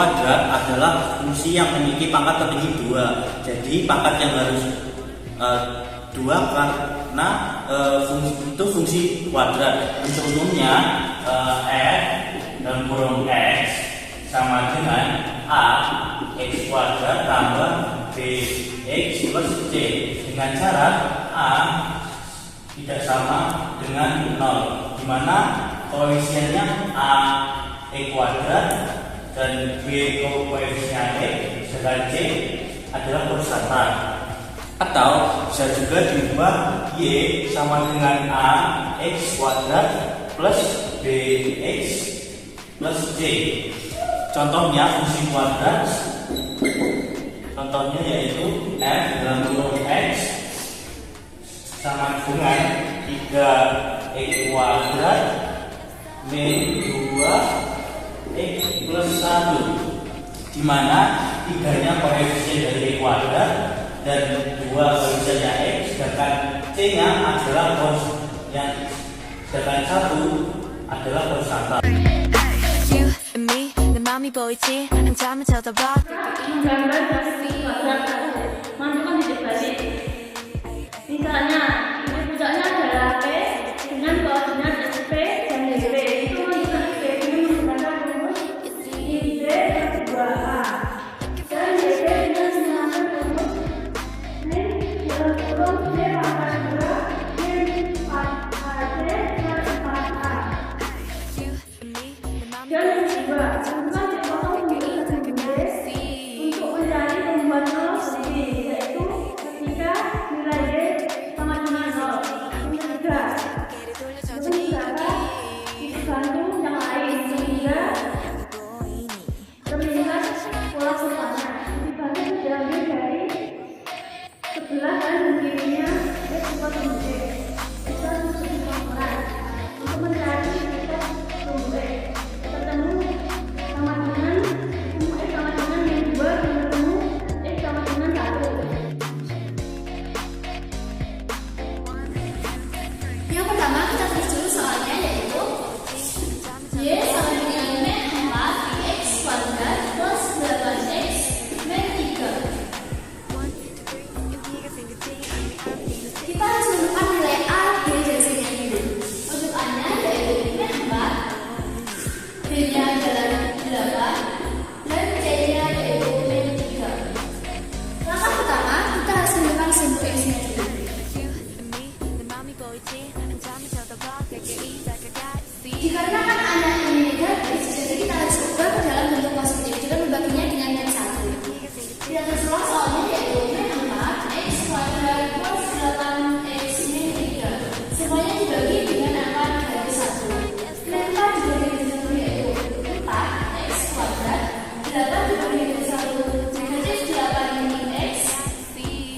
kuadrat adalah fungsi yang memiliki pangkat tertinggi 2. Jadi pangkat yang harus 2 karena itu fungsi kuadrat. Untuk umumnya f dalam kurung x sama dengan a x kuadrat tambah b x plus c, dengan syarat a tidak sama dengan 0, di mana koefisiennya a e kuadrat dan b koefisien x sedangkan c adalah konstanta. Atau bisa juga diubah y sama dengan a x kuadrat plus b x plus c. Contohnya fungsi kuadrat, contohnya yaitu f dalam kurung x sama dengan 3x kuadrat min 2x plus 1, di mana 3-nya koefisien dari kuadrat dan 2 koefisiennya x, sedangkan c-nya adalah sedangkan 1 adalah konstanta. Menggambar dari kuadrat masukkan titik balik. Misalnya puncaknya adalah P dengan koordinat SP dan DP. Itu menunjukkan SP dengan menggunakan rumus IB per 2A dan DP dengan menggunakan rumus min dalam kurung D pangkat 2 min 4AC per 4A. Dan yang kedua, lakukan dipotong menggunakan D untuk mencari pembuat 0 sendiri, yaitu ketika nilai D sama dengan 0. Yang ketiga, menggunakan gantung yang lain sehingga terlihat pola sertanya. Dibantu diambil dari sebelah dan kirinya D super D. Kita untuk dilakukan untuk mencari titik tumbuh ketemu sama dengan x sama dengan yang 2 ketemu x sama dengan 1. Yang pertama kita tulis dulu soalnya, yaitu y sama dengan min 4 x kuadrat plus 8x min 3. Kita harus menemukan nilai a, b, dan c nya dulu. Untuk a nya yaitu min 4, b nya adalah 8, dan c nya yaitu min 3. Langkah pertama kita harus menemukan sumber x nya dulu. Dikarenakan anak ini negatif, jadi kita harus ubah ke dalam bentuk positif dengan membaginya dengan min 1. Tidak terserah soalnya yaitu min 4 x kuadrat plus 8x min 3. Semuanya dibagi dengan angka negatif 1. Min 4 dibagi dengan 1 yaitu 4 x kuadrat, 8 dibagi dengan 1 negatif 8 min x,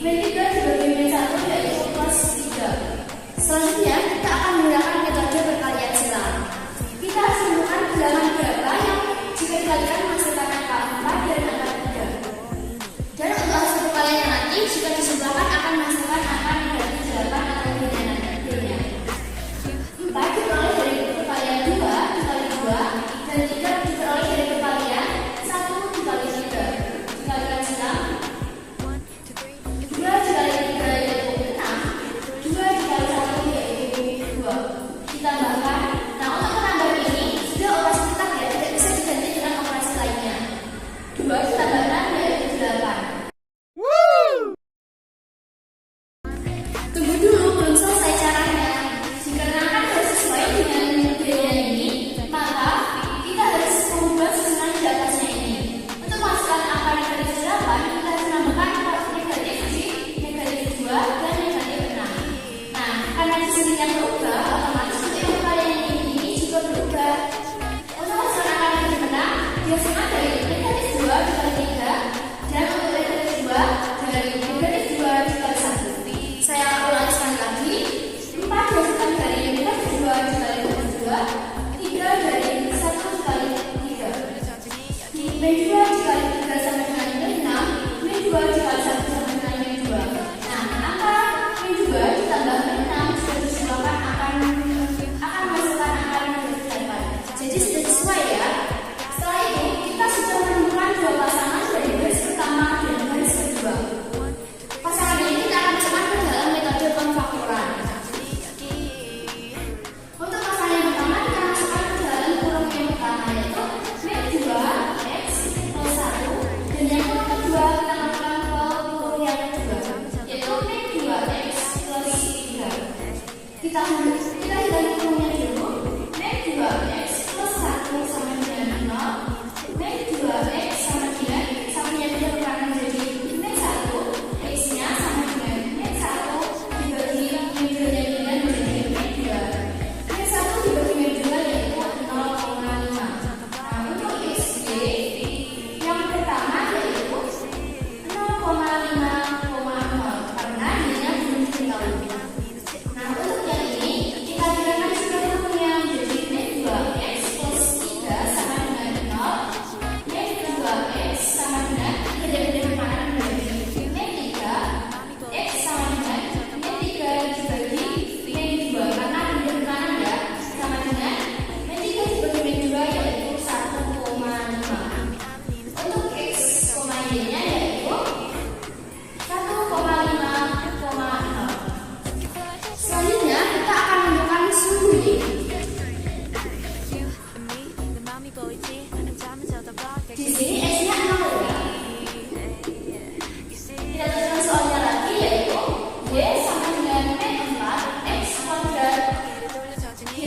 min 3 dibagi min 1 yaitu plus 3. Selanjutnya kita akan menggunakan metode perkalian silang. Kita harus menemukan bilangan berapa yang jika dikalikan menghasilkan angka 4 dan angka 3.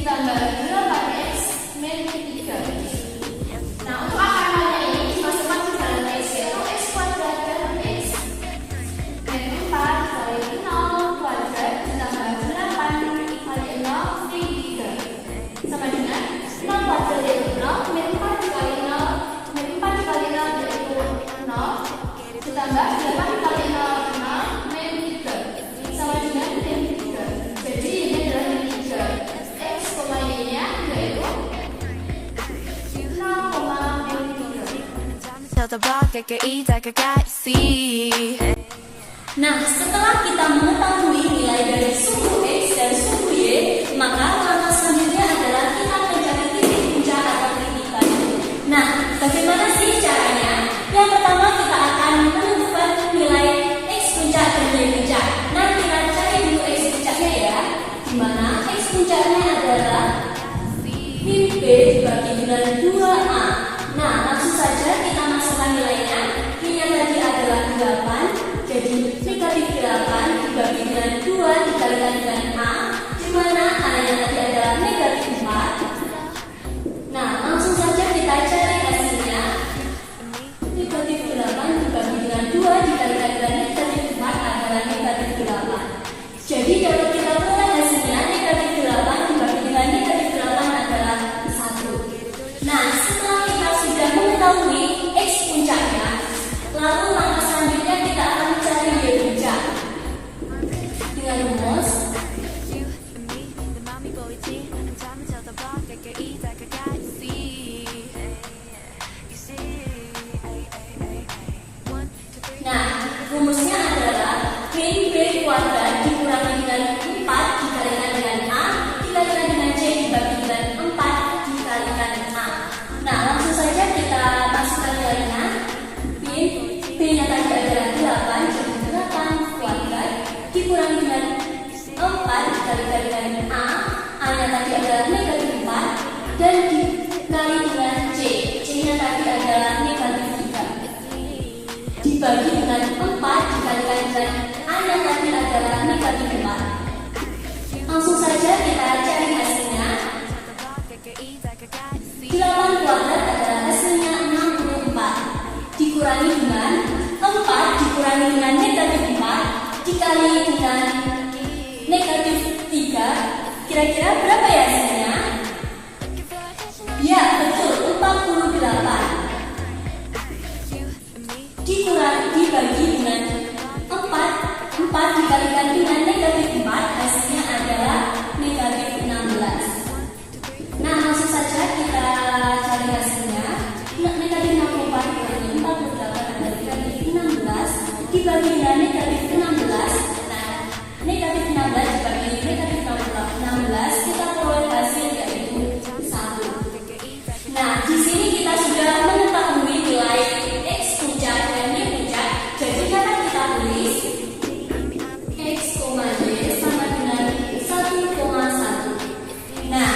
ditambah 8x min 3. Nah, untuk akar halnya ini dimasukkan ke dalam x, yaitu x kuadrat dan x min 4 kali 0 kuadrat ditambah 8 kali 0 min 3 sama dengan 0 kuadrat yaitu 0 min 4 kali 0 min 4 kali 0 yaitu 0 ditambah 8 kali 0 min 3 sama dengan min 3. Jadi ini adalah min 3. X, y-nya yaitu 0,3. Nah, setelah kita mengetahui nilai dari suku X dan suku Y, maka langkah selanjutnya adalah kita mencari titik puncak atau titik balik. Nah, bagaimana sih caranya? Yang pertama kita akan menentukan nilai X puncak dan Y puncak. Nah, kita cari dulu X puncaknya ya, dimana X puncaknya adalah min B dibagi dengan 2A. Nah, langsung saja kita masukkan nilainya. Nya tadi adalah 8, jadi negatif 8 dibagi dengan 2 dikalikan dengan A, di mana A-nya tadi adalah negatif 4. Nah, langsung saja kita cari hasilnya. Negatif 8 dibagi dengan 2 dikalikan dengan negatif 4 adalah negatif 8. Jadi dapat kita peroleh hasilnya negatif 8 dibagi dengan negatif 8 adalah 1. Nah, setelah kita sudah mengetahui X puncaknya, lalu langkah selanjutnya kita akan mencari Y puncak dengan rumus rumusnya adalah min B kuadrat dikurangi dengan 4 dikalikan dengan A dikalikan dengan C dibagi dengan 4 dikalikan A. Nah, langsung saja kita masukkan nilainya. B-nya tadi adalah 8, jadi 8 kuadrat dikurangi dengan 4 dikalikan dengan A. A-nya tadi adalah negatif 4 dan dikali dengan C. C-nya tadi adalah negatif 3 dibagi dengan 4 dikalikan dengan A-nya tadi adalah negatif 4. Langsung saja kita cari hasilnya. 8 kuadrat adalah hasilnya 64 dikurangi dengan 4 dikurangi dengan negatif 4 dikali dengan negatif 3. Kira-kira berapa ya hasilnya? Ya, betul, 48 dibagi dengan 4 dikalikan dengan negatif 4 hasilnya adalah negatif 16. Nah, langsung saja kita cari hasilnya. Negatif 64 dibagi 48 adalah negatif 16 dibagi dengan negatif 16. Nah, negatif 16 dibagi negatif 16 kita peroleh hasil yaitu 1. Nah, di sini kita sudah mengetahui nilai X puncak dan Y puncak. Jadi dapat kita tulis X, Y sama dengan 1,1. Nah,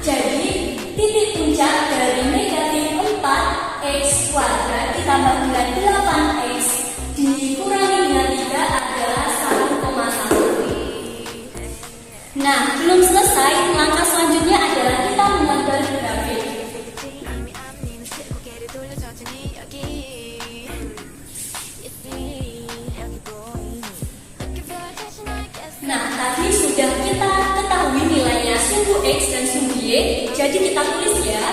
jadi titik puncak dari negatif 4x kuadrat ditambah dengan 8x dikurangi dengan 3 adalah 1,1. Nah, belum selesai. Langkah selanjutnya adalah kita membuat grafik. Nah, tadi sudah kita ketahui nilainya sumbu X dan sumbu Y, jadi kita tulis ya.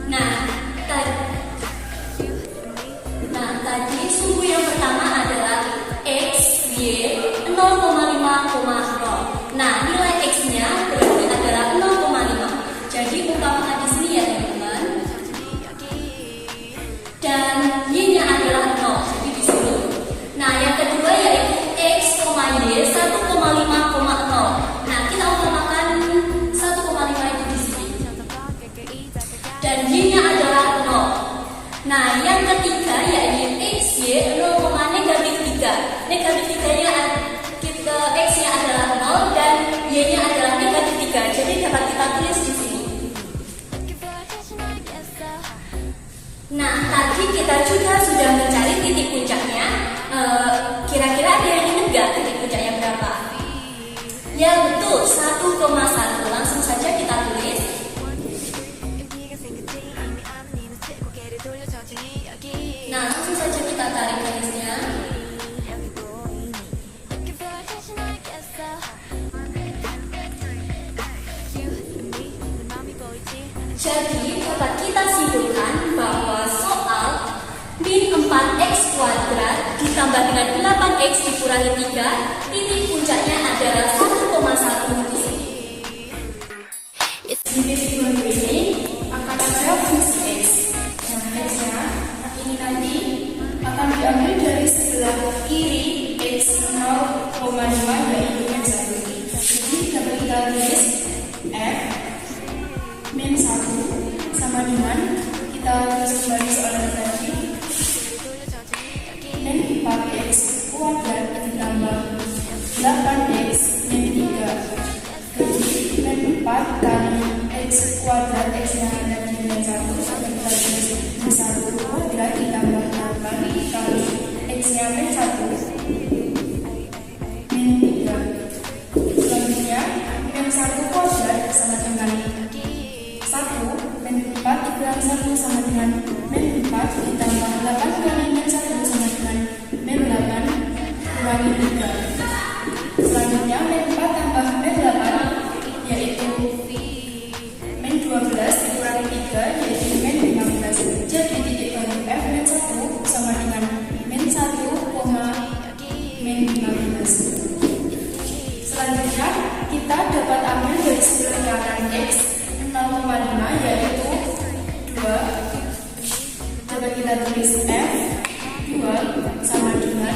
Nah, tadi sumbu yang pertama adalah X, Y 0,5,0. Nah, nilai X-nya berarti adalah kita juga sudah mencari titik puncaknya. Kira-kira ada yang ingat gak titik puncaknya berapa? Ya betul, 1,1. Langsung saja kita tulis. Nah, langsung saja kita tarik garisnya. Jadi dapat kita simpulkan bahwa soal min 4x kuadrat ditambah dengan 8x dikurangi 3, titik puncaknya adalah 1,1 di sini. Di titik puncak ini akan ada fungsi x. Yang x-nya ini nanti akan diambil dari sebelah kiri x 0,5 yaitu x 1. Jadi dapat kita tulis f min 1 sama dengan kita tulis kembali soalnya tadi min 4x kuadrat ditambah 8x min 3. Jadi min 4 kali x kuadrat x yang ada di min 1 sampai kita tulis min 1 kuadrat ditambah 8 kali x nya min 1 min 3. Selanjutnya min 1 kuadrat sama dengan 1 min 4 dikurangi 1 sama dengan min 4 ditambah 8 kali min 1 sama dengan min 8 kurangi 3. Selanjutnya min 4 tambah min 8 yaitu min 12 dikurangi 3 yaitu min 15. Jadi titik bagi f min 1 sama dengan min 1, min 15. Selanjutnya kita dapat ambil dari sebelah kanan x 0,5 yaitu 2. Dapat kita tulis f 2 sama dengan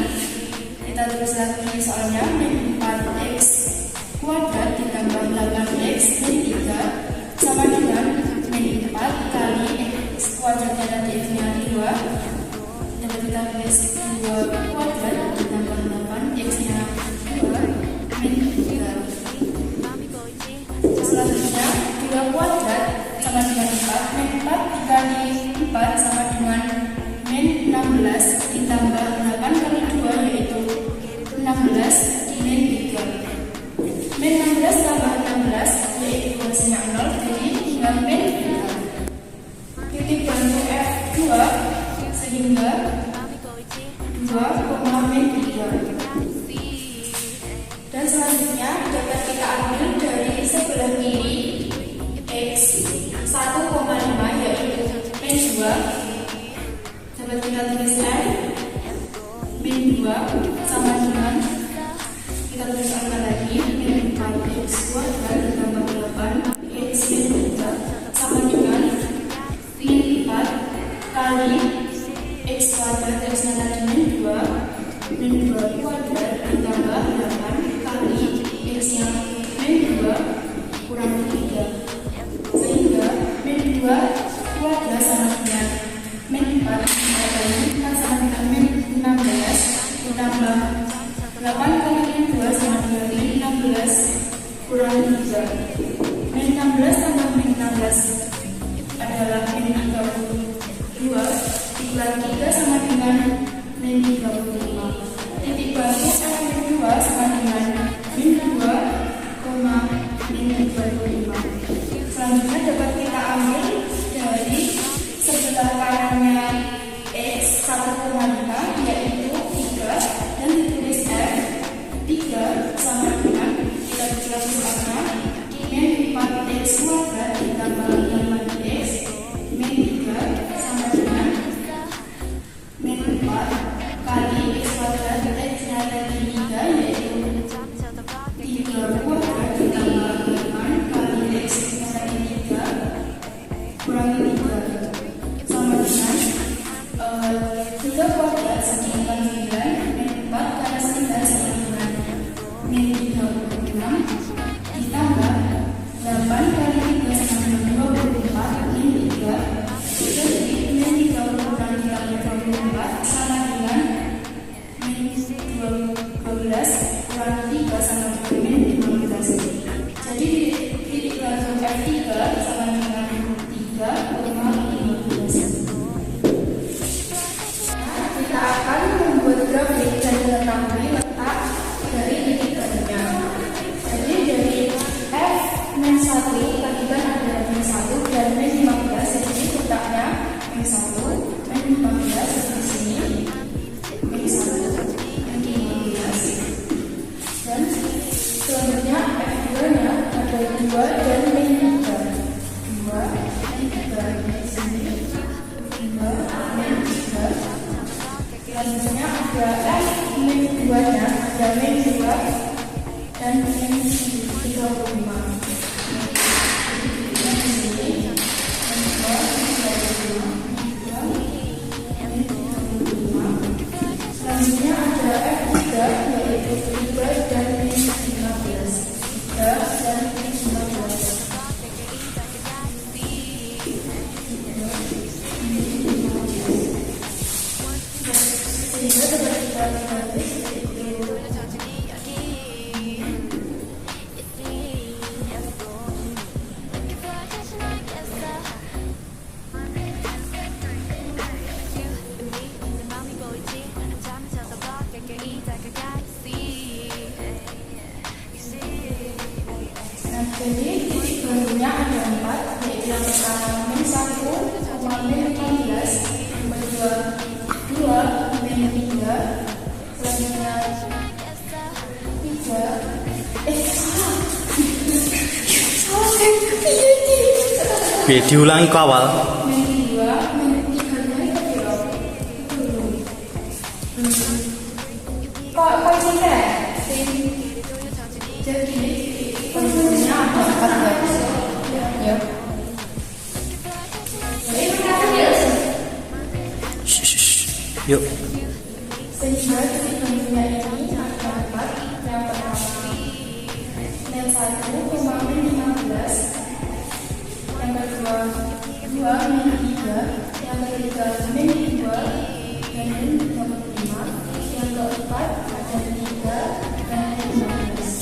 kita tulis lagi soalnya min 4x kuadrat ditambah 8x min 3 sama dengan min 4 kali x kuadratnya tadi x nya 2. Dapat kita tulis 2 kuadrat ditambah 8 x nya 2 min 3. Selanjutnya 2 kuadrat sama dengan 4, min 4 dikali 4 sama dengan min 16 ditambah 8 kali 2 yaitu 16 min 3. Min 16 tambah 16 yaitu hasilnya 0, jadi tinggal min 3. Titik bantu F2 sehingga 2, min 3. Dan selanjutnya dapat kita ambil dari sebelah kiri x 1,5 yaitu min 2. Dapat kita tulis n min 2 sama dengan kita tulis angka lagi min 4x kuadrat ditambah 8 x min 3 sama dengan min 4 kali x kuadrat x nya tadi min 2 min 2 kuadrat ditambah 8 kali x nya min 2 kurang 3 sehingga min 2 kuadrat sama dengan min 4 sama dengan min 16 ditambah 8 kali min 2 sama dengan min 16 kurang 3. Min 16 tambah min 16 adalah min 32 dikurangi 3 sama dengan min 35. Titik baru f min 2 sama dengan min 2, min 35. Selanjutnya dapat kita ambil dari sebelah kanannya x 1,5 yaitu 3 dan ditulis f 3 sama dengan kita tulis angka min 4x kuadrat ditambah 8x min 3 sama dengan min 4 kali 2 dan min 3. 2 min 3 di sini. 2 min 3. Selanjutnya ada min 2 nya, ada min 2 dan min 35. Selanjutnya ada F3 yaitu 3 dan min 15. 3 dan min 15. Sehingga dapat kita tulis jadi titik barunya ada 4, yaitu yang pertama min 1, min 15, yang kedua 2, min 3, selanjutnya 3 diulangi ke awal. min 2, min 3 nya itu kok sini jadi barunya ada 4 guys. Ya. Yuk. Sehingga titik barunya ini ada 4. Yang pertama min 1, min 15, yang kedua 2 min 3, yang ketiga min 2 dan min 25, yang keempat ada 3 dan min 15.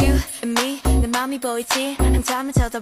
You and me 내 맘이 보이지 한참을 쳐다봐